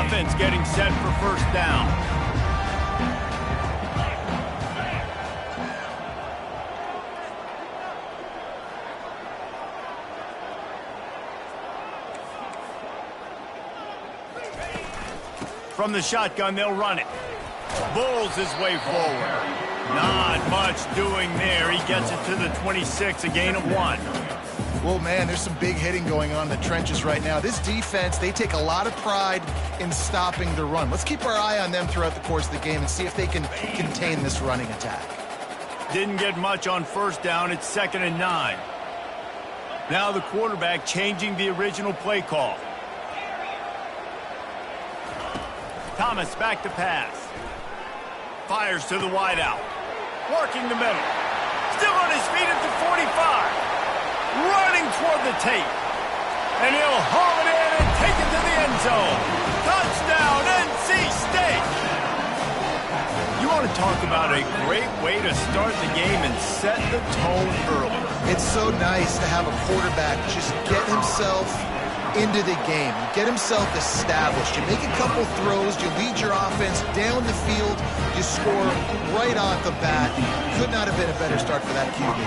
offense getting set for first down. From the shotgun, they'll run it. Bulls his way forward. Not much doing there. He gets it to the 26, a gain of 1. Well, man, there's some big hitting going on in the trenches right now. This defense, they take a lot of pride in stopping the run. Let's keep our eye on them throughout the course of the game and see if they can contain this running attack. Didn't get much on first down. It's 2nd and 9. Now the quarterback changing the original play call. Thomas back to pass. Fires to the wideout. Working the middle. Still on his feet at the 45. Running toward the tape. And he'll haul it in and take it to the end zone. Touchdown, NC State. You want to talk about a great way to start the game and set the tone early. It's so nice to have a quarterback just get himself into the game, get himself established. You make a couple throws, you lead your offense down the field, you score right off the bat. Could not have been a better start for that QB.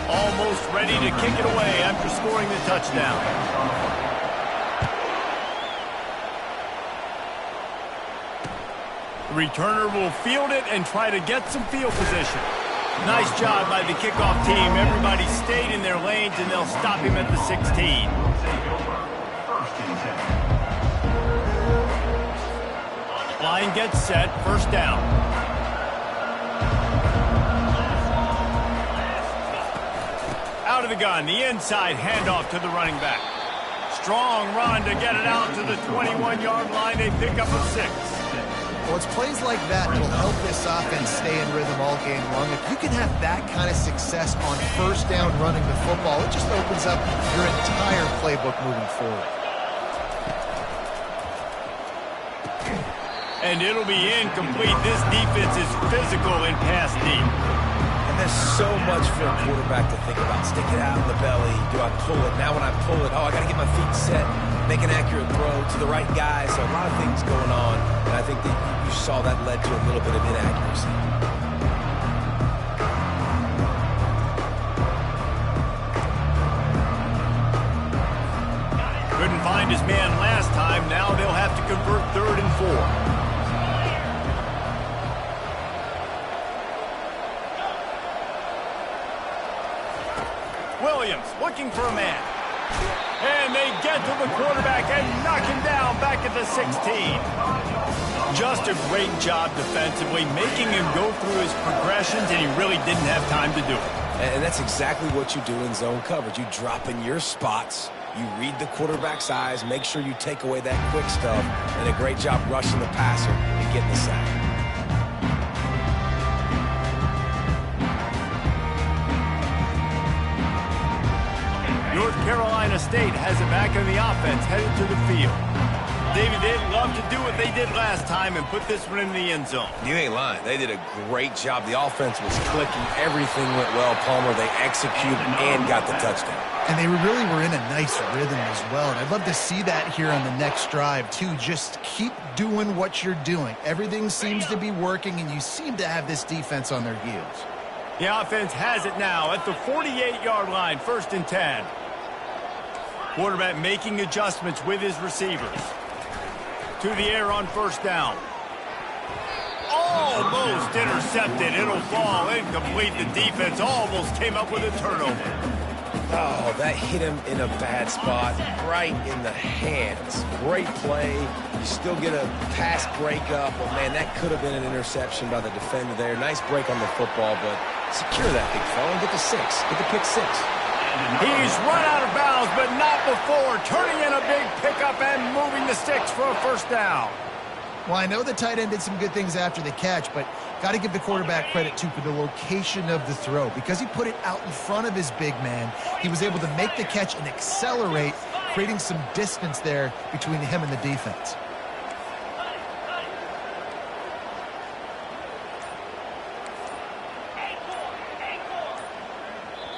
Almost ready to kick it away after scoring the touchdown. The returner will field it and try to get some field position. Nice job by the kickoff team. Everybody stayed in their lanes, and they'll stop him at the 16. Line gets set, first down. Out of the gun, the inside handoff to the running back. Strong run to get it out to the 21-yard line. They pick up a 6. Well, it's plays like that that will help this offense stay in rhythm all game long. If you can have that kind of success on first down running the football, it just opens up your entire playbook moving forward. And it'll be incomplete. This defense is physical in pass deep. There's so much for a quarterback to think about. Stick it out in the belly. Do I pull it? Now when I pull it, I got to get my feet set, make an accurate throw to the right guy. So a lot of things going on, and I think that you saw that led to a little bit of inaccuracy. Couldn't find his man last time. Now they'll have to convert 3rd and 4. Williams looking for a man. And they get to the quarterback and knock him down back at the 16. Just a great job defensively, making him go through his progressions, and he really didn't have time to do it. And that's exactly what you do in zone coverage. You drop in your spots, you read the quarterback's eyes, make sure you take away that quick stuff, and a great job rushing the passer and getting the sack. North Carolina State has it back in the offense, headed to the field. David, they'd love to do what they did last time and put this one in the end zone. You ain't lying. They did a great job. The offense was clicking. Everything went well. Palmer, they executed and got the touchdown. And they really were in a nice rhythm as well. And I'd love to see that here on the next drive, too. Just keep doing what you're doing. Everything seems to be working, and you seem to have this defense on their heels. The offense has it now at the 48-yard line, 1st and 10. Quarterback making adjustments with his receivers. To the air on first down. Almost intercepted. It'll fall incomplete. The defense almost came up with a turnover. Oh, that hit him in a bad spot, right in the hands. Great play. You still get a pass breakup. But, man, that could have been an interception by the defender there. Nice break on the football, but secure that big fella and get the 6. Get the pick 6. He's run out of bounds, but not before. Turning in a big pickup and moving the sticks for a first down. Well, I know the tight end did some good things after the catch, but got to give the quarterback credit, too, for the location of the throw. Because he put it out in front of his big man, he was able to make the catch and accelerate, creating some distance there between him and the defense.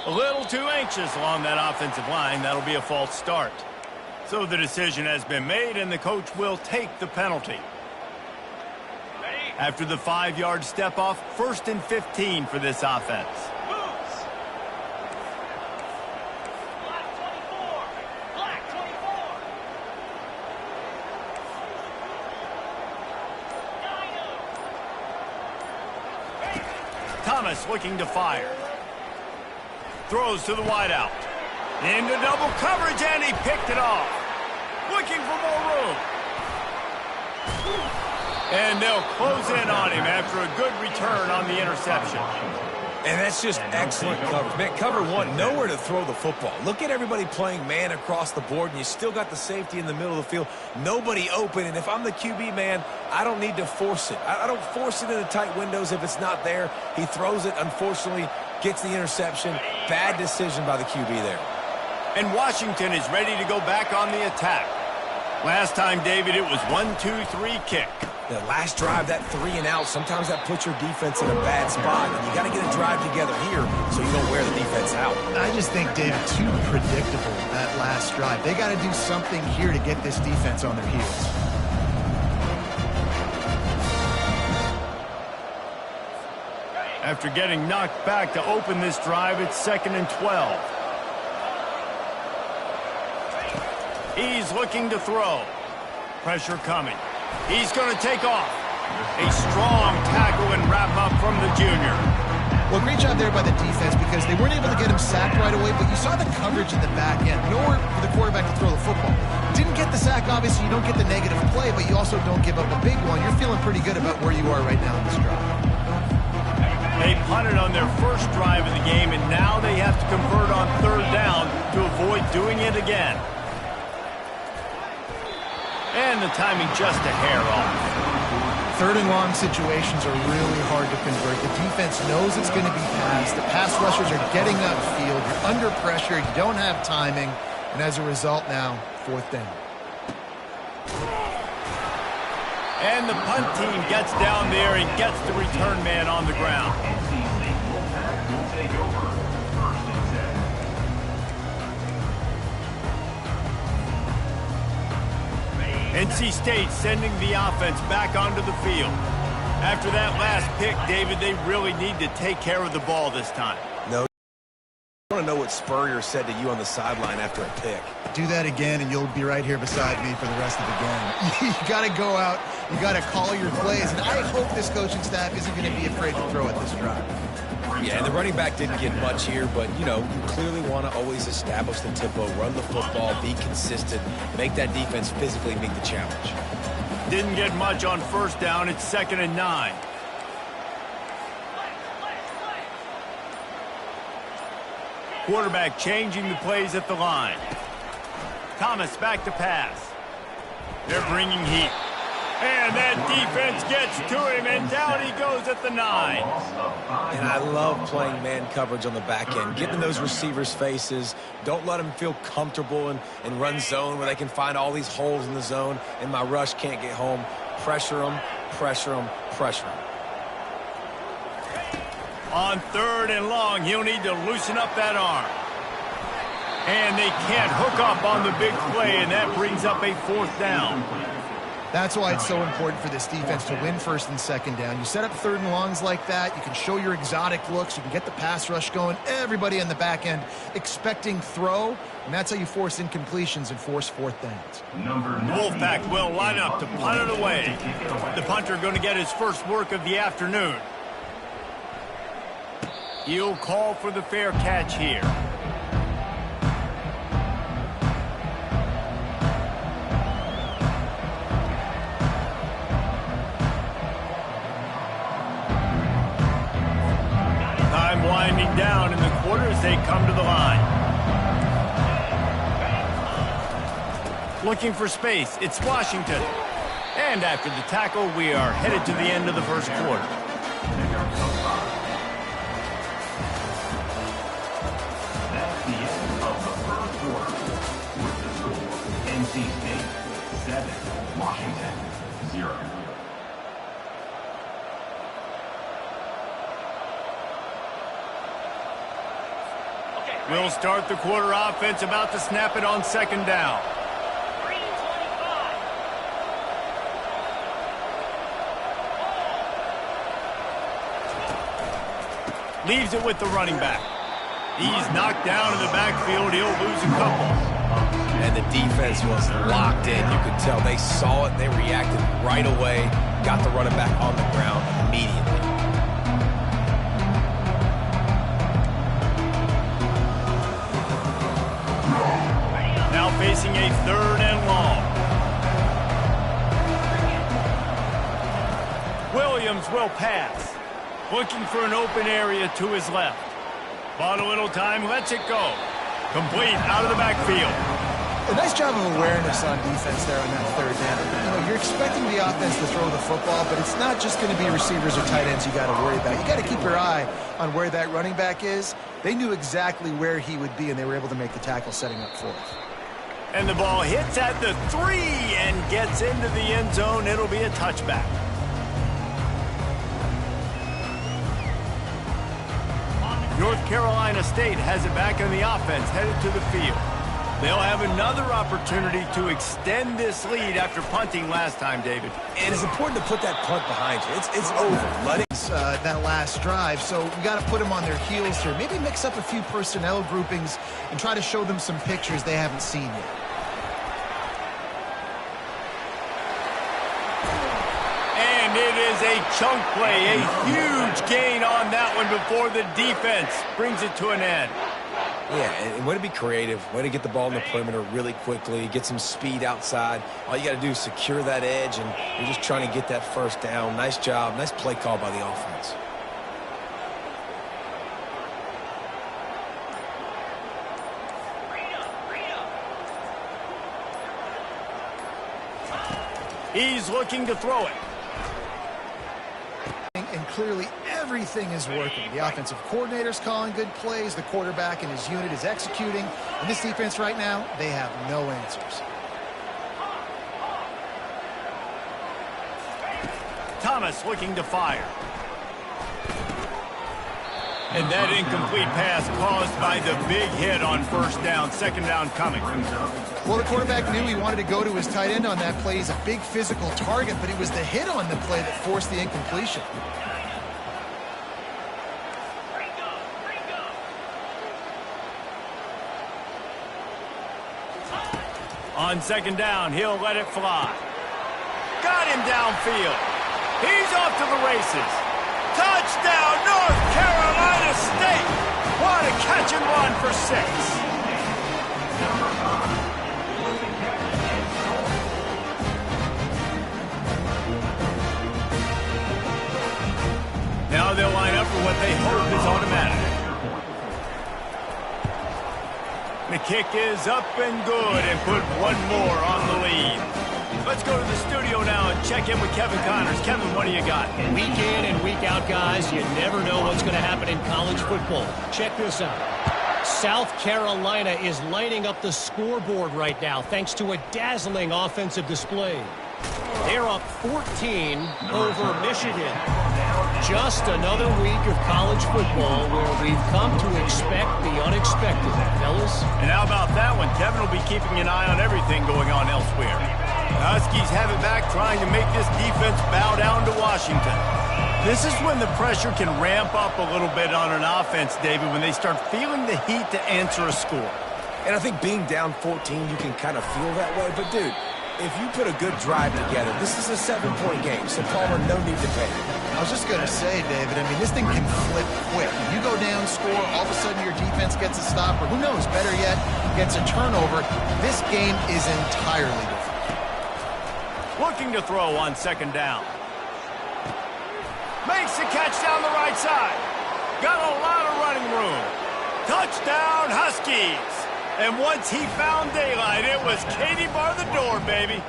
A little too anxious along that offensive line. That'll be a false start. So the decision has been made, and the coach will take the penalty. After the 5-yard step off, 1st and 15 for this offense. Thomas looking to fire. Throws to the wideout. Into double coverage, and he picked it off. Looking for more room. And they'll close in on him after a good return on the interception. And that's just excellent coverage. Man, cover one, nowhere to throw the football. Look at everybody playing man across the board, and you still got the safety in the middle of the field. Nobody open, and if I'm the QB, man, I don't need to force it. I don't force it into tight windows if it's not there. He throws it, unfortunately, gets the interception. Bad decision by the QB there. And Washington is ready to go back on the attack. Last time, David, it was 1-2-3 kick. The last drive, that 3 and out, sometimes that puts your defense in a bad spot, and you got to get a drive together here so you don't wear the defense out. I just think, David, too predictable that last drive. They got to do something here to get this defense on their heels. After getting knocked back to open this drive, it's 2nd and 12. He's looking to throw. Pressure coming. He's going to take off. A strong tackle and wrap up from the junior. Well, great job there by the defense because they weren't able to get him sacked right away, but you saw the coverage in the back end. Nowhere for the quarterback to throw the football. Didn't get the sack, obviously. You don't get the negative play, but you also don't give up a big one. You're feeling pretty good about where you are right now in this drive. They punted on their first drive of the game, and now they have to convert on 3rd down to avoid doing it again. And the timing just a hair off. 3rd and long situations are really hard to convert. The defense knows it's going to be passed. The pass rushers are getting upfield. You're under pressure. You don't have timing. And as a result now, 4th down. And the punt team gets down there and gets the return man on the ground. NC State sending the offense back onto the field. After that last pick, David, they really need to take care of the ball this time. No. I want to know what Spurrier said to you on the sideline after a pick. Do that again, and you'll be right here beside me for the rest of the game. You got to go out. You got to call your plays, and I hope this coaching staff isn't going to be afraid to throw at this drive. Yeah, and the running back didn't get much here, but, you know, you clearly want to always establish the tempo, run the football, be consistent, make that defense physically meet the challenge. Didn't get much on 1st down. It's 2nd and 9. Quarterback changing the plays at the line. Thomas back to pass. They're bringing heat. And that defense gets to him, and down he goes at the 9. And I love playing man coverage on the back end, getting in those receivers' faces. Don't let them feel comfortable in run zone where they can find all these holes in the zone, and my rush can't get home. Pressure them, pressure them, pressure them. On 3rd and long, he'll need to loosen up that arm. And they can't hook up on the big play, and that brings up a 4th down. That's why it's so important for this defense to win 1st and 2nd down. You set up 3rd and longs like that. You can show your exotic looks. You can get the pass rush going. Everybody on the back end expecting throw, and that's how you force incompletions and force 4th downs. The Wolfpack will line up to punt it away. The punter going to get his first work of the afternoon. He'll call for the fair catch here. Time winding down in the quarter as they come to the line. Looking for space, it's Washington. And after the tackle, we are headed to the end of the 1st quarter. That's the end of the 1st quarter. With the score, NC State 7, Washington 0. We'll start the quarter offense, about to snap it on 2nd down. Leaves it with the running back. He's knocked down in the backfield. He'll lose a couple. And the defense was locked in. You could tell they saw it. They reacted right away. Got the running back on the ground immediately. Now facing a 3rd and long. Williams will pass. Looking for an open area to his left. Bought a little time, lets it go. Complete out of the backfield. A nice job of awareness on defense there on that 3rd down. You know, you're expecting the offense to throw the football, but it's not just going to be receivers or tight ends you got to worry about. You got to keep your eye on where that running back is. They knew exactly where he would be, and they were able to make the tackle setting up for it. And the ball hits at the 3 and gets into the end zone. It'll be a touchback. North Carolina State has it back on the offense, headed to the field. They'll have another opportunity to extend this lead after punting last time, David. And it's important to put that punt behind you. It's over. Let it. That last drive, so we got to put them on their heels here. Maybe mix up a few personnel groupings and try to show them some pictures they haven't seen yet. And it is a chunk play, a huge gain on that one before the defense brings it to an end. Yeah, and way to be creative, way to get the ball in the perimeter really quickly, get some speed outside. All you got to do is secure that edge, and you're just trying to get that 1st down. Nice job, nice play call by the offense. He's looking to throw it. And clearly everything is working. The offensive coordinator's calling good plays. The quarterback and his unit is executing. And this defense right now, they have no answers. Thomas looking to fire. And that incomplete pass caused by the big hit on 1st down, 2nd down coming. Well, the quarterback knew he wanted to go to his tight end on that play. He's a big physical target, but it was the hit on the play that forced the incompletion. On 2nd down, he'll let it fly. Got him downfield. He's off to the races. Touchdown, North Carolina State. What a catch and run for 6. Now they'll line up for what they hope is automatic. The kick is up and good and put one more on the lead. Let's go to the studio now and check in with Kevin Connors. Kevin, what do you got? Week in and week out, guys, you never know what's going to happen in college football. Check this out. South Carolina is lighting up the scoreboard right now thanks to a dazzling offensive display. They're up 14 over Michigan. Just another week of college football where we've come to expect the unexpected, fellas. And how about that one? Kevin will be keeping an eye on everything going on elsewhere. The Huskies have it back, trying to make this defense bow down to Washington. This is when the pressure can ramp up a little bit on an offense, David, when they start feeling the heat to answer a score. And I think being down 14, you can kind of feel that way. But, dude, if you put a good drive together, this is a 7-point game, so Palmer, no need to panic. I was just going to say, David, I mean, this thing can flip quick. You go down, score, all of a sudden your defense gets a stop, or who knows, better yet, gets a turnover. This game is entirely different. Looking to throw on 2nd down. Makes the catch down the right side. Got a lot of running room. Touchdown, Huskies. And once he found daylight, it was Katie bar the door, baby.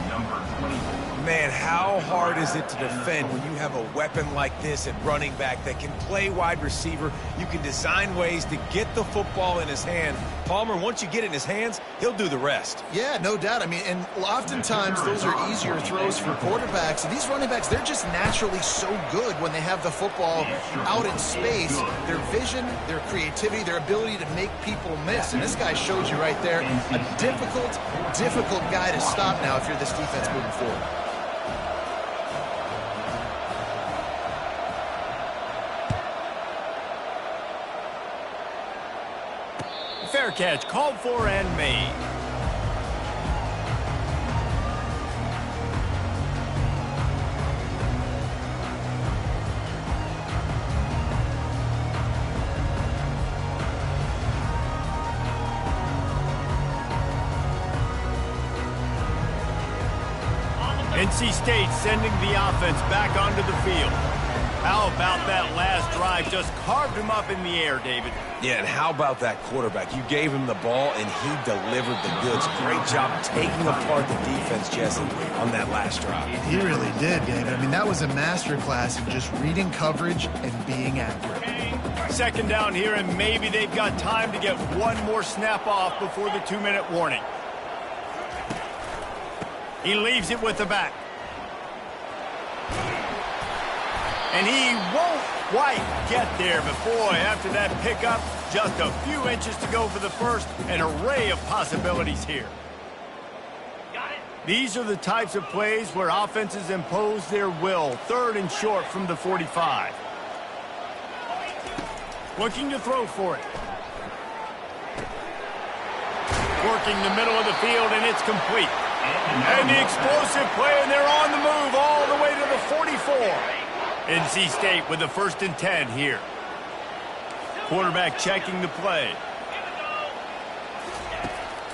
Number 20. Man, how hard is it to defend when you have a weapon like this at running back that can play wide receiver? You can design ways to get the football in his hand. Palmer, once you get it in his hands, he'll do the rest. Yeah, no doubt. I mean, and oftentimes those are easier throws for quarterbacks. And these running backs, they're just naturally so good when they have the football out in space. Their vision, their creativity, their ability to make people miss. And this guy showed you right there, a difficult guy to stop now if you're this defense moving forward. Fair catch, called for and made. NC State sending the offense back onto the field. How about that last drive? Just carved him up in the air, David. Yeah, and how about that quarterback? You gave him the ball, and he delivered the goods. Great job taking apart the defense, Jesse, on that last drive. He really did, David. I mean, that was a masterclass in just reading coverage and being accurate. Second down here, and maybe they've got time to get one more snap off before the 2-minute warning. He leaves it with the back. And he won't quite get there, but boy, after that pickup, just a few inches to go for the first. An array of possibilities here. These are the types of plays where offenses impose their will. 3rd and short from the 45. Looking to throw for it. Working the middle of the field, and it's complete. And the explosive play, and they're on the move all the way to the 44. NC State with the 1st and 10 here. Quarterback checking the play.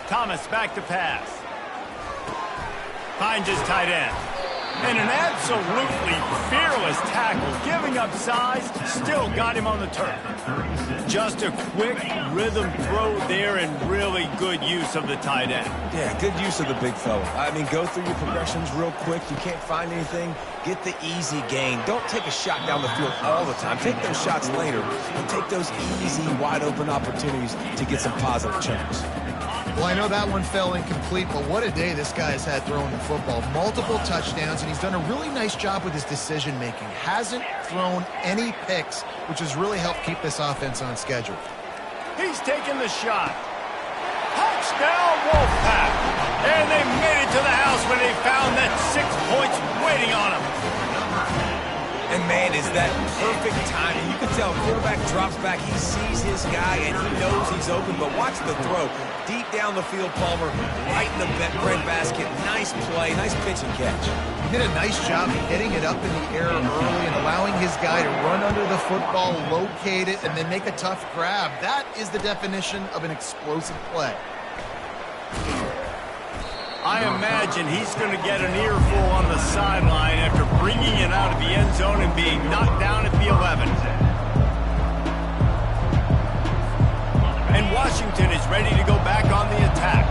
Thomas back to pass. Finds his tight end. And an absolutely fearless tackle, giving up size, still got him on the turf. Just a quick rhythm throw there and really good use of the tight end. Yeah, good use of the big fella. I mean, go through your progressions real quick. You can't find anything. Get the easy gain. Don't take a shot down the field all the time. Take those shots later, and take those easy, wide-open opportunities to get some positive chunks. Well, I know that one fell incomplete, but what a day this guy has had throwing the football. Multiple touchdowns, and he's done a really nice job with his decision-making. Hasn't thrown any picks, which has really helped keep this offense on schedule. He's taking the shot. Touchdown, Wolfpack. And they made it to the house when they found that 6 points waiting on him. And, man, is that perfect timing. You can tell quarterback drops back. He sees his guy, and he knows he's open. But watch the throw. Deep down the field, Palmer, right in the breadbasket. Nice play, nice pitch and catch. He did a nice job getting it up in the air early and allowing his guy to run under the football, locate it, and then make a tough grab. That is the definition of an explosive play. I imagine he's going to get an earful on the sideline after bringing it out of the end zone and being knocked down at the 11. And Washington is ready to go back on the attack.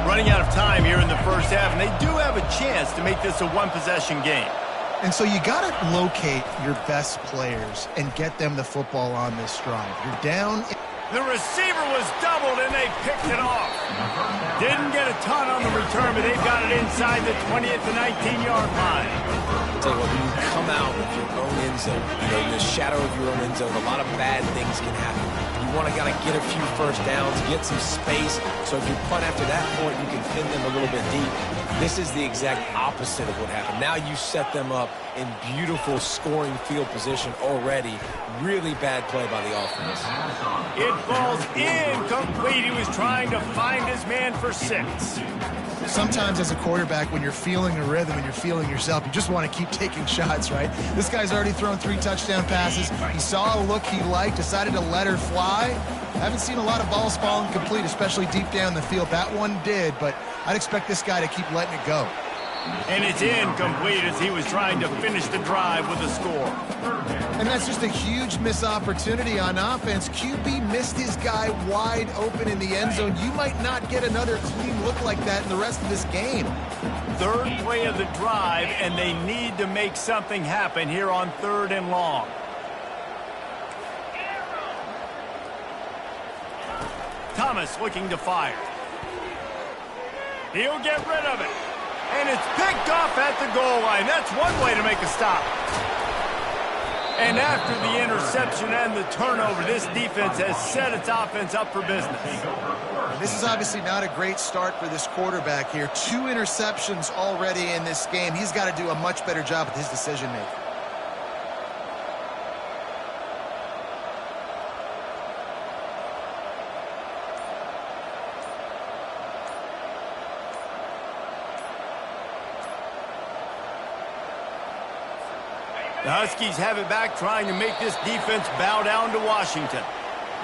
Running out of time here in the first half, and they do have a chance to make this a one-possession game. And so you got to locate your best players and get them the football on this drive. You're down. The receiver was doubled, and they picked it off. Didn't get a ton on the return, but they've got it inside the 20 at the 19-yard line. I'll tell you what, when you come out with your own end zone, in the shadow of your own end zone, a lot of bad things can happen. You want to get a few first downs, get some space, so if you punt after that point, you can pin them a little bit deep. This is the exact opposite of what happened. Now you set them up in beautiful scoring field position already. Really bad play by the offense. It falls incomplete. He was trying to find his man for 6. Sometimes as a quarterback, when you're feeling a rhythm and you're feeling yourself, you just want to keep taking shots, right? This guy's already thrown 3 touchdown passes. He saw a look he liked, decided to let her fly. Haven't seen a lot of balls falling complete, especially deep down the field. That one did, but I'd expect this guy to keep letting it go. And it's incomplete as he was trying to finish the drive with a score. And that's just a huge missed opportunity on offense. QB missed his guy wide open in the end zone. You might not get another clean look like that in the rest of this game. 3rd play of the drive, and they need to make something happen here on 3rd and long. Thomas looking to fire. He'll get rid of it. And it's picked off at the goal line. That's one way to make a stop. And after the interception and the turnover, this defense has set its offense up for business. This is obviously not a great start for this quarterback here. 2 interceptions already in this game. He's got to do a much better job with his decision-making. The Huskies have it back, trying to make this defense bow down to Washington.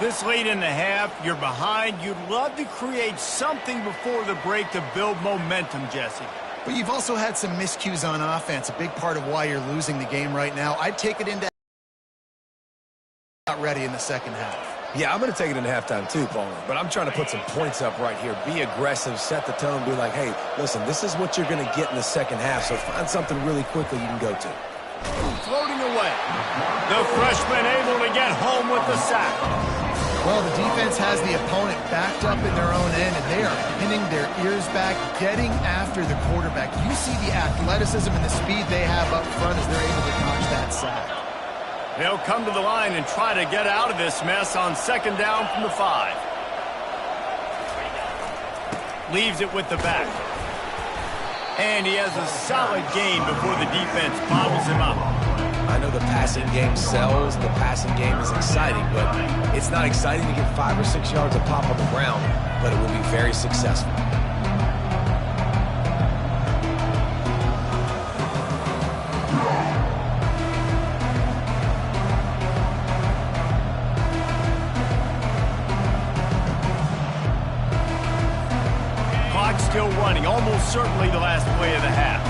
This late in the half, you're behind. You'd love to create something before the break to build momentum, Jesse. But you've also had some miscues on offense, a big part of why you're losing the game right now. I'd take it into not ready in the second half. Yeah, I'm going to take it into halftime too, Palmer. But I'm trying to put some points up right here. Be aggressive, set the tone, be like, hey, listen, this is what you're going to get in the second half, so find something really quickly you can go to. Floating away. The freshman able to get home with the sack. Well, the defense has the opponent backed up in their own end, and they are pinning their ears back, getting after the quarterback. You see the athleticism and the speed they have up front as they're able to notch that sack. They'll come to the line and try to get out of this mess on second down from the 5. Leaves it with the back. And he has a solid gain before the defense bottles him up. I know the passing game sells, the passing game is exciting, but it's not exciting to get 5 or 6 yards of pop on the ground, but it will be very successful. Still running, almost certainly the last play of the half.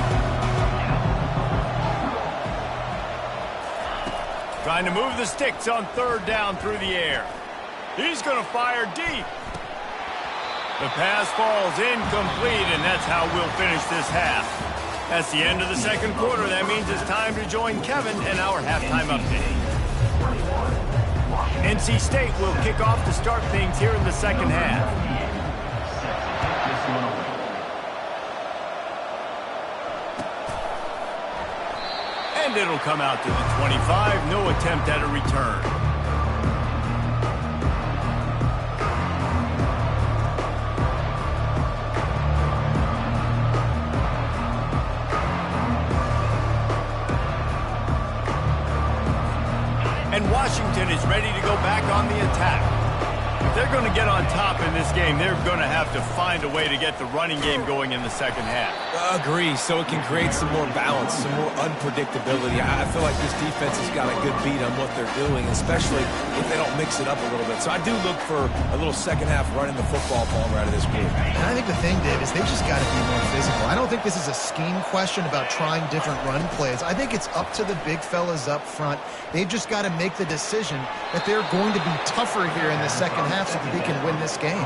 Trying to move the sticks on third down through the air. He's going to fire deep. The pass falls incomplete, and that's how we'll finish this half. That's the end of the second quarter. That means it's time to join Kevin in our halftime update. NC State will kick off to start things here in the second half. And it'll come out to the 25. No attempt at a return. And Washington is ready to go back on the attack. If they're going to get on top in this game, they're going to have to find a way to get the running game going in the second half. Agree, so it can create some more balance, some more unpredictability. I feel like this defense has got a good beat on what they're doing, especially if they don't mix it up a little bit. So I do look for a little second half running the football ball out of this group. And I think the thing, Dave, is they just got to be more physical. I don't think this is a scheme question about trying different run plays. I think it's up to the big fellas up front. They've just got to make the decision that they're going to be tougher here in the second half so that they can win this game.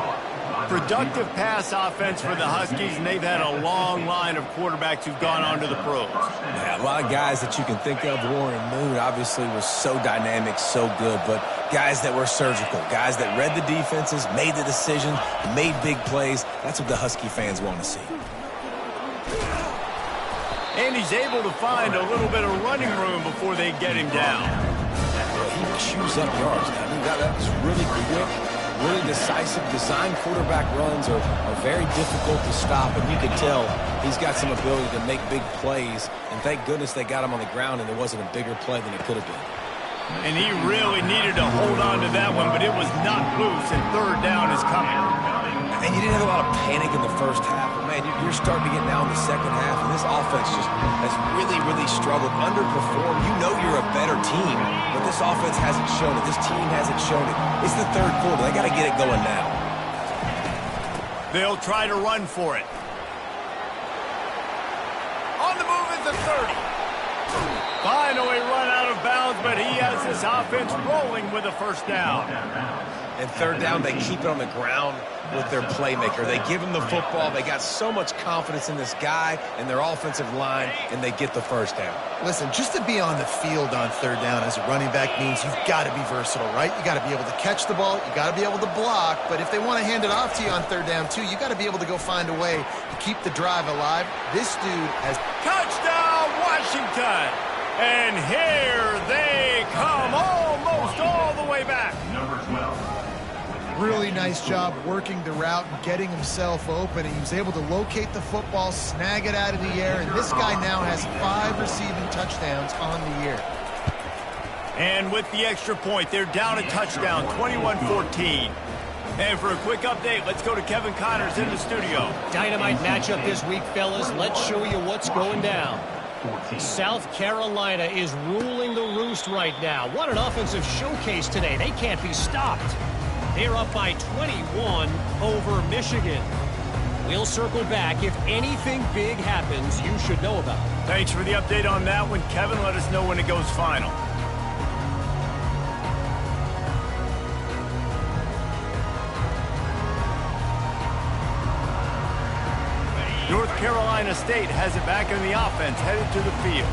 Productive pass offense for the Huskies, and they've had a long line of quarterbacks who've gone on to the pros. Yeah, a lot of guys that you can think of. Warren Moon obviously was so dynamic, so good, but guys that were surgical, guys that read the defenses, made the decision, made big plays. That's what the Husky fans want to see. And he's able to find a little bit of running room before they get him down. Well, he chews up yards. I mean, that was really quick, really decisive. Design quarterback runs are very difficult to stop, and you can tell he's got some ability to make big plays. And thank goodness they got him on the ground, and it wasn't a bigger play than it could have been. And he really needed to hold on to that one, but it was not loose, and third down is coming. And you didn't have a lot of panic in the first half, but man, you're starting to get now in the second half, and this offense just has really, really struggled, underperformed. You know you're a better team, but this offense hasn't shown it. This team hasn't shown it. It's the third quarter. They got to get it going now. They'll try to run for it. On the move at the 30. Finally run out of bounds, but he has this offense rolling with a first down. And third down, they keep it on the ground with their playmaker. They give him the football. They got so much confidence in this guy and their offensive line, and they get the first down. Listen, just to be on the field on third down as a running back means you've got to be versatile, right? You got to be able to catch the ball. You got to be able to block. But if they want to hand it off to you on third down, too, you got to be able to go find a way to keep the drive alive. This dude has... Touchdown, Washington! And here they come, almost all the way back. Number 12. Really nice job working the route and getting himself open. He was able to locate the football, snag it out of the air, and this guy now has 5 receiving touchdowns on the year. And with the extra point, they're down a touchdown, 21-14. And for a quick update, let's go to Kevin Connors in the studio. Dynamite matchup this week, fellas. Let's show you what's going down. South Carolina is ruling the roost right now. What an offensive showcase today. They can't be stopped. They're up by 21 over Michigan. We'll circle back. If anything big happens, you should know about it. Thanks for the update on that one, Kevin. Let us know when it goes final. North Carolina State has it back in the offense, headed to the field.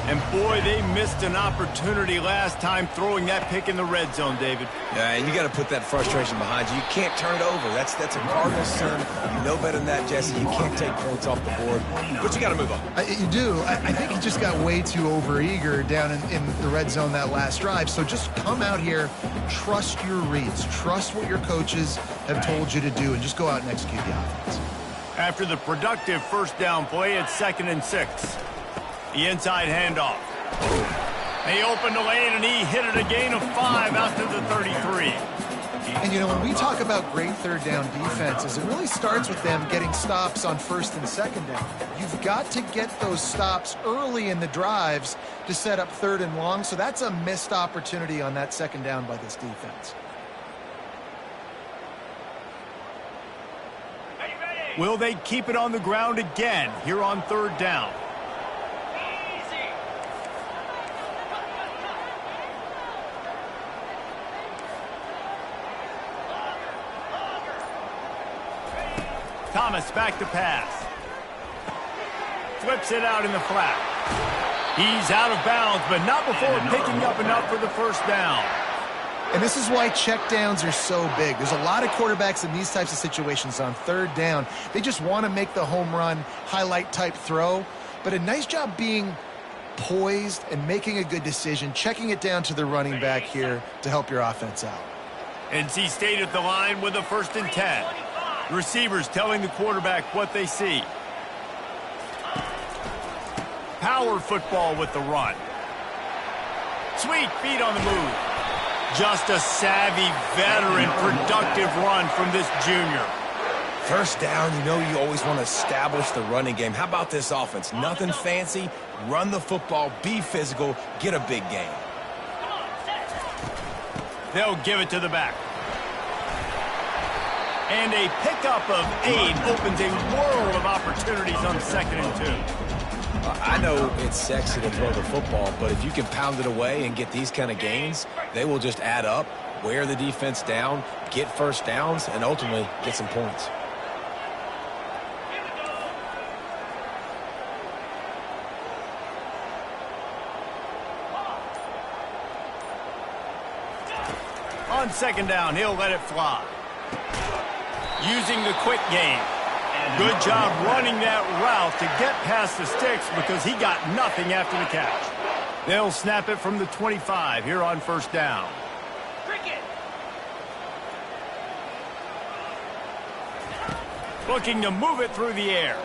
And boy, they missed an opportunity last time throwing that pick in the red zone, David. Yeah, and you got to put that frustration behind you. You can't turn it over. That's a Cardinals son. You know better than that, Jesse. You can't take points off the board, but you got to move on. You do. I think he just got way too overeager down in the red zone that last drive. So just come out here, trust your reads, trust what your coaches have told you to do, and just go out and execute the offense. After the productive first down play, it's 2nd and 6. The inside handoff. He opened the lane, and he hit it a gain of 5 out to the 33. And, you know, when we talk about great third down defenses, it really starts with them getting stops on 1st and 2nd down. You've got to get those stops early in the drives to set up 3rd and long, so that's a missed opportunity on that 2nd down by this defense. Will they keep it on the ground again here on 3rd down? Thomas back to pass. Flips it out in the flat. He's out of bounds, but not before picking up enough for the first down. And this is why checkdowns are so big. There's a lot of quarterbacks in these types of situations on 3rd down. They just want to make the home run, highlight type throw. But a nice job being poised and making a good decision, checking it down to the running back here to help your offense out. NC State at the line with a 1st and 10. The receivers telling the quarterback what they see. Power football with the run. Sweet feet on the move. Just a savvy, veteran, productive run from this junior. First down, you know you always want to establish the running game. How about this offense? Nothing fancy. Run the football, be physical, get a big gain. They'll give it to the back. And a pickup of 8 opens a world of opportunities on 2nd and 2. I know it's sexy to throw the football, but if you can pound it away and get these kind of gains, they will just add up, wear the defense down, get first downs, and ultimately get some points. On 2nd down, he'll let it fly. Using the quick game. Good job running that route to get past the sticks because he got nothing after the catch. They'll snap it from the 25 here on 1st down. Looking to move it through the air.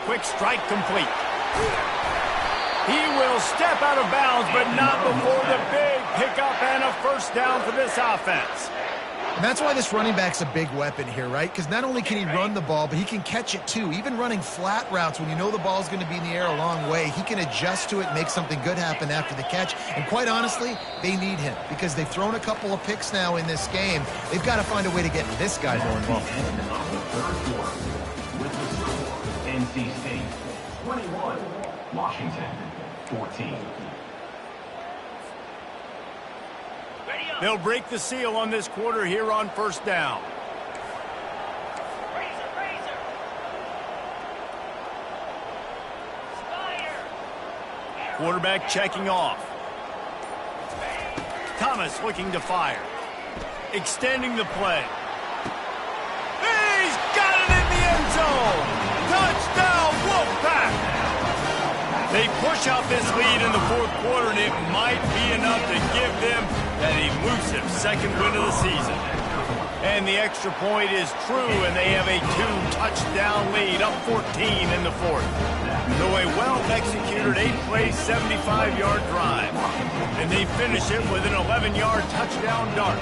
Quick strike complete. He will step out of bounds, but not before the big pickup and a 1st down for this offense. And that's why this running back's a big weapon here, right? Because not only can he run the ball, but he can catch it too. Even running flat routes when you know the ball's going to be in the air a long way, he can adjust to it, make something good happen after the catch. And quite honestly, they need him because they've thrown a couple of picks now in this game. They've got to find a way to get this guy more involved. With the score, NC State 21, Washington 14. They'll break the seal on this quarter here on 1st down. Quarterback checking off. Thomas looking to fire. Extending the play. He's got it in the end zone. Touchdown, Wolfpack. They push out this lead in the 4th quarter, and it might be enough to give them that elusive 2nd win of the season. And the extra point is true, and they have a 2-touchdown lead, up 14 in the 4th. So a well-executed 8-play, 75-yard drive. And they finish it with an 11-yard touchdown dart.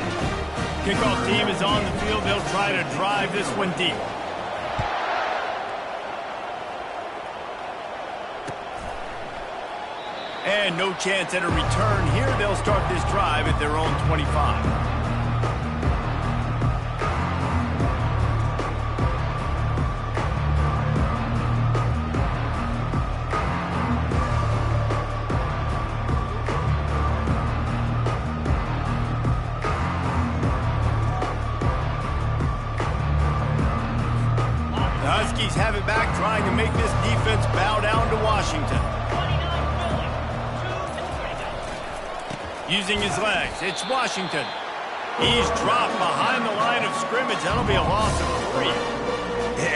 Kickoff team is on the field. They'll try to drive this one deep. And no chance at a return here. They'll start this drive at their own 25. The Huskies have it back, trying to make this defense bow down to Washington. Using his legs, it's Washington. He's dropped behind the line of scrimmage. That'll be a loss of 3.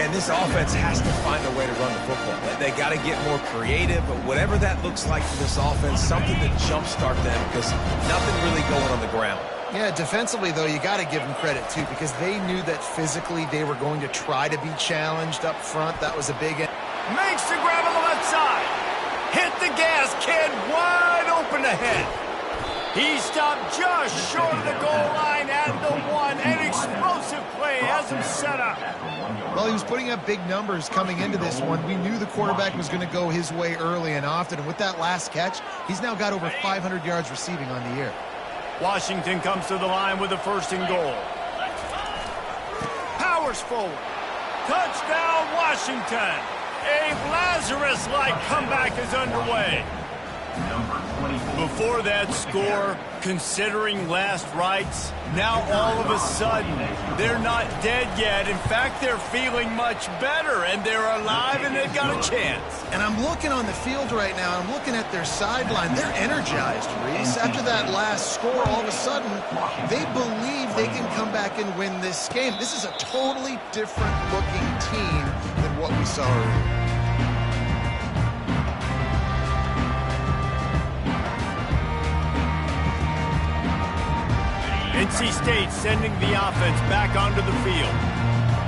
And this offense has to find a way to run the football. They got to get more creative, but whatever that looks like for this offense, something to jumpstart them, because nothing really going on the ground. Yeah, defensively, though, you got to give them credit, too, because they knew that physically they were going to try to be challenged up front. That was a big... Makes the grab on the left side. Hit the gas, kid. Wide open ahead. He stopped just short of the goal line at the 1. An explosive play has him set up. Well, he was putting up big numbers coming into this one. We knew the quarterback was going to go his way early and often. And with that last catch, he's now got over 500 yards receiving on the year. Washington comes to the line with a 1st and goal. Powers forward. Touchdown, Washington. A Lazarus-like comeback is underway. Before that score, considering last rites, now all of a sudden, they're not dead yet. In fact, they're feeling much better, and they're alive, and they've got a chance. And I'm looking on the field right now, I'm looking at their sideline. They're energized, Reese. After that last score, all of a sudden, they believe they can come back and win this game. This is a totally different-looking team than what we saw earlier. NC State sending the offense back onto the field.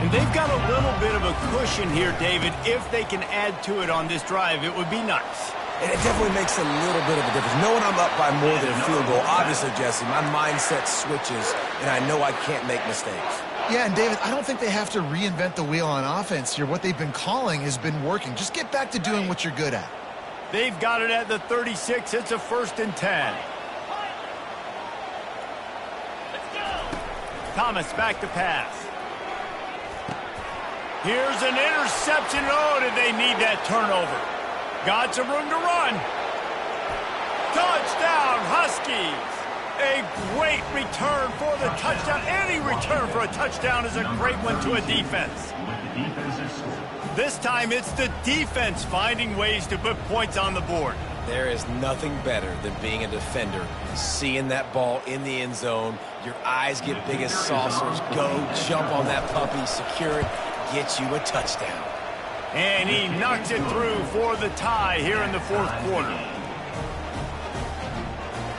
And they've got a little bit of a cushion here, David. If they can add to it on this drive, it would be nice. And it definitely makes a little bit of a difference. Knowing I'm up by more than a field goal, obviously, Jesse, my mindset switches, and I know I can't make mistakes. Yeah, and David, I don't think they have to reinvent the wheel on offense here. What they've been calling has been working. Just get back to doing what you're good at. They've got it at the 36. It's a 1st and 10. Thomas back to pass. Here's an interception. Oh, did they need that turnover? Got some room to run. Touchdown, Huskies. A great return for the touchdown. Any return for a touchdown is a great one to a defense. This time it's the defense finding ways to put points on the board. There is nothing better than being a defender, seeing that ball in the end zone. Your eyes get big as saucers. Go, jump on that puppy, secure it, get you a touchdown. And he knocks it through for the tie here in the 4th quarter.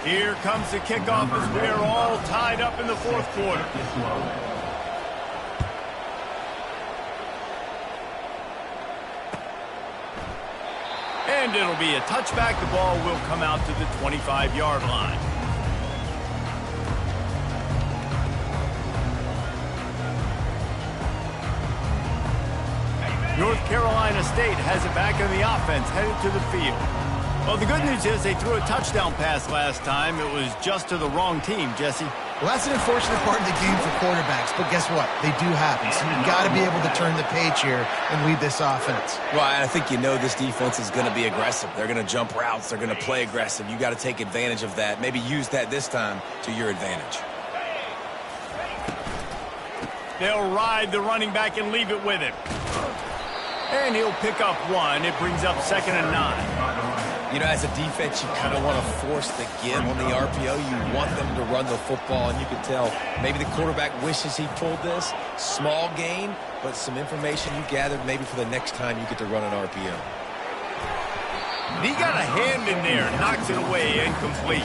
Here comes the kickoff as we are all tied up in the 4th quarter. And it'll be a touchback. The ball will come out to the 25-yard line. North Carolina State has it back in the offense, headed to the field. Well, the good news is they threw a touchdown pass last time. It was just to the wrong team, Jesse. Well, that's an unfortunate part of the game for quarterbacks, but guess what? They do happen, so you've got to be able to turn the page here and lead this offense. Well, I think you know this defense is going to be aggressive. They're going to jump routes. They're going to play aggressive. You got to take advantage of that. Maybe use that this time to your advantage. They'll ride the running back and leave it with him. And he'll pick up 1. It brings up 2nd and 9. You know, as a defense, you kind of want to force the give on the RPO. You want them to run the football, and you can tell maybe the quarterback wishes he pulled this. Small gain, but some information you gathered maybe for the next time you get to run an RPO. He got a hand in there, knocks it away, incomplete.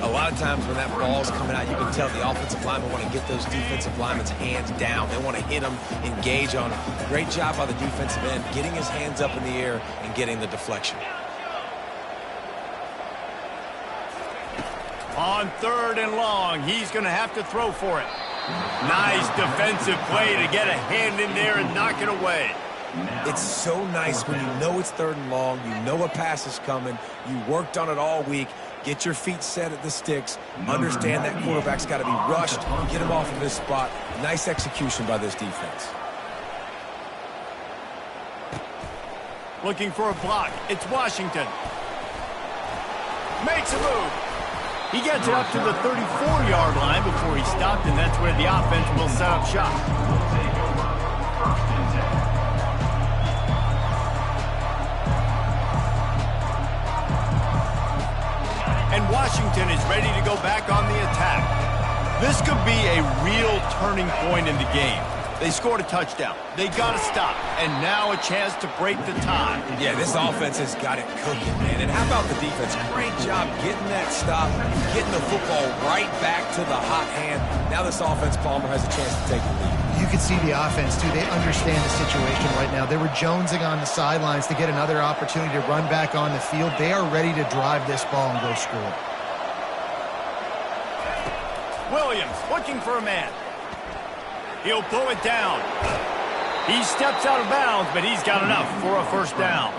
A lot of times when that ball's coming out, you can tell the offensive linemen want to get those defensive linemen's hands down. They want to hit them, engage on them. Great job by the defensive end, getting his hands up in the air and getting the deflection. On 3rd and long, he's going to have to throw for it. Nice defensive play to get a hand in there and knock it away. It's so nice when you know it's 3rd and long, you know a pass is coming, you worked on it all week, get your feet set at the sticks, understand that quarterback's got to be rushed, get him off of his spot. Nice execution by this defense. Looking for a block. It's Washington. Makes a move. He gets it up to the 34-yard line before he stopped, and that's where the offense will set up shop. And Washington is ready to go back on the attack. This could be a real turning point in the game. They scored a touchdown. They got to stop. And now a chance to break the tie. Yeah, this offense has got it cooking, man. And how about the defense? Great job getting that stop, getting the football right back to the hot hand. Now this offense, Palmer, has a chance to take the lead. You can see the offense, too. They understand the situation right now. They were jonesing on the sidelines to get another opportunity to run back on the field. They are ready to drive this ball and go score. Williams looking for a man. He'll pull it down. He steps out of bounds, but he's got enough for a first down.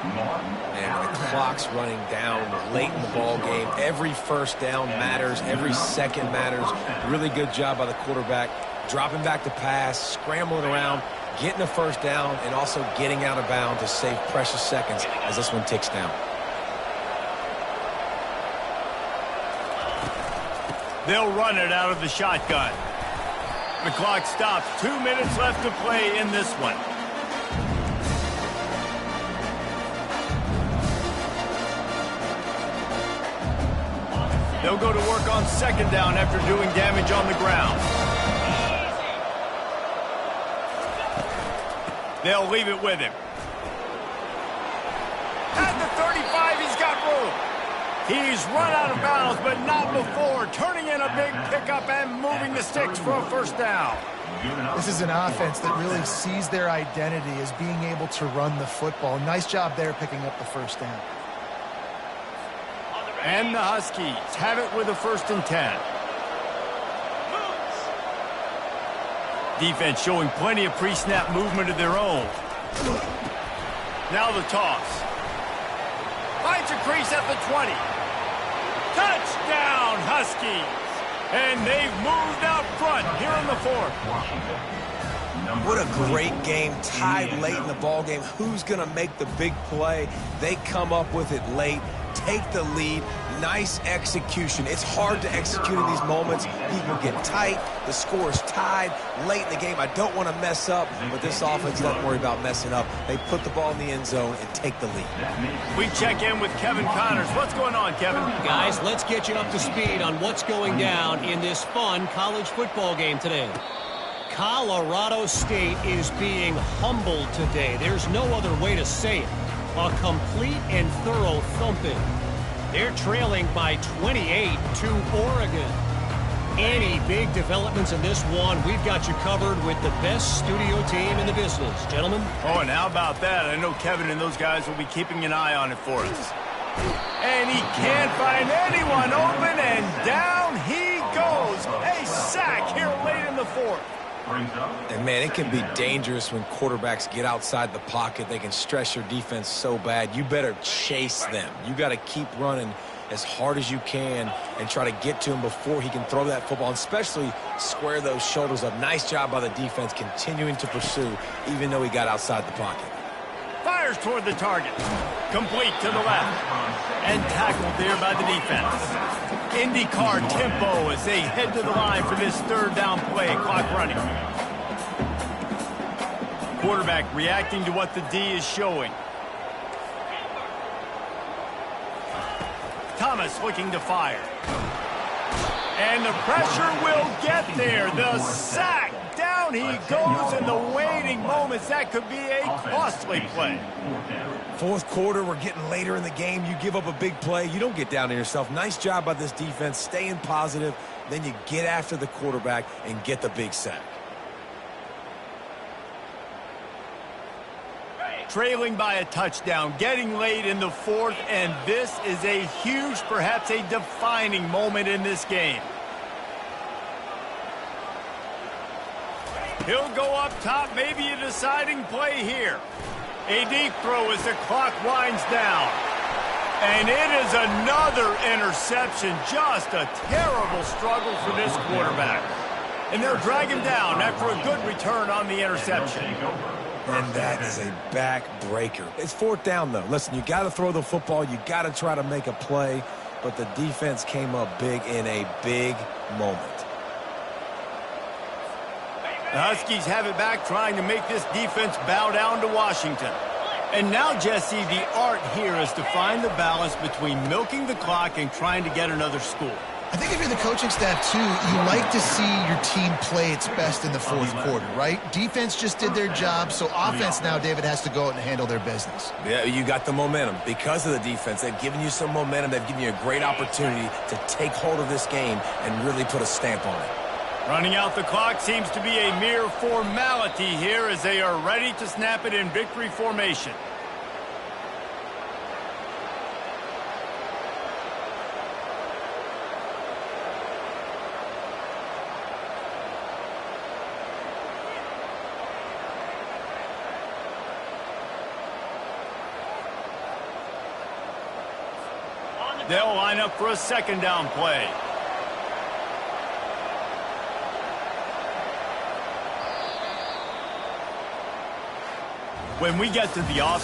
And the clock's running down late in the ball game. Every first down matters. Every second matters. Really good job by the quarterback. Dropping back to pass, scrambling around, getting a first down, and also getting out of bounds to save precious seconds as this one ticks down. They'll run it out of the shotgun. The clock stops. 2 minutes left to play in this one. They'll go to work on 2nd down after doing damage on the ground. They'll leave it with him. At the 35, he's got room. He's run out of bounds, but not before. Turning in a big pickup and moving the sticks for a first down. This is an offense that really sees their identity as being able to run the football. Nice job there picking up the first down. And the Huskies have it with a 1st and 10. Defense showing plenty of pre-snap movement of their own. Now the toss. Finds a crease at the 20. Touchdown, Huskies! And they've moved out front here in the 4th. What a great game, tied late in the ball game. Who's going to make the big play? They come up with it late, take the lead. Nice execution. It's hard to execute in these moments. People get tight. The score is tied late in the game. I don't want to mess up, but this offense doesn't worry about messing up. They put the ball in the end zone and take the lead. We check in with Kevin Connors. What's going on, Kevin? Guys, let's get you up to speed on what's going down in this fun college football game today. Colorado State is being humbled today. There's no other way to say it. A complete and thorough thumping. They're trailing by 28 to Oregon. Any big developments in this one, we've got you covered with the best studio team in the business. Gentlemen? Oh, and how about that? I know Kevin and those guys will be keeping an eye on it for us. And he can't find anyone open, and down he goes. A sack here late in the 4th. And, man, it can be dangerous when quarterbacks get outside the pocket. They can stress your defense so bad. You better chase them. You got to keep running as hard as you can and try to get to him before he can throw that football, and especially square those shoulders up. Nice job by the defense continuing to pursue, even though he got outside the pocket. Fires toward the target. Complete to the left. And tackled there by the defense. IndyCar tempo as they head to the line for this 3rd down play. Clock running. Quarterback reacting to what the D is showing. Thomas looking to fire. And the pressure will get there. The sack. Down he goes in the waiting moments. That could be a costly play. 4th quarter, we're getting later in the game. You give up a big play, you don't get down to yourself. Nice job by this defense, staying positive. Then you get after the quarterback and get the big sack. Trailing by a touchdown, getting late in the 4th, and this is a huge, perhaps a defining moment in this game. He'll go up top, maybe a deciding play here. A deep throw as the clock winds down. And it is another interception. Just a terrible struggle for this quarterback. And they'll drag him down after a good return on the interception. And that is a back-breaker. It's fourth down, though. Listen, you got to throw the football. You got to try to make a play. But the defense came up big in a big moment. The Huskies have it back, trying to make this defense bow down to Washington. And now, Jesse, the art here is to find the balance between milking the clock and trying to get another score. I think if you're the coaching staff, too, you like to see your team play its best in the fourth quarter, right? Defense just did their job, so offense now, David, has to go out and handle their business. Yeah, you got the momentum. Because of the defense, they've given you some momentum. They've given you a great opportunity to take hold of this game and really put a stamp on it. Running out the clock seems to be a mere formality here as they are ready to snap it in victory formation. They'll line up for a second down play. When we get to the off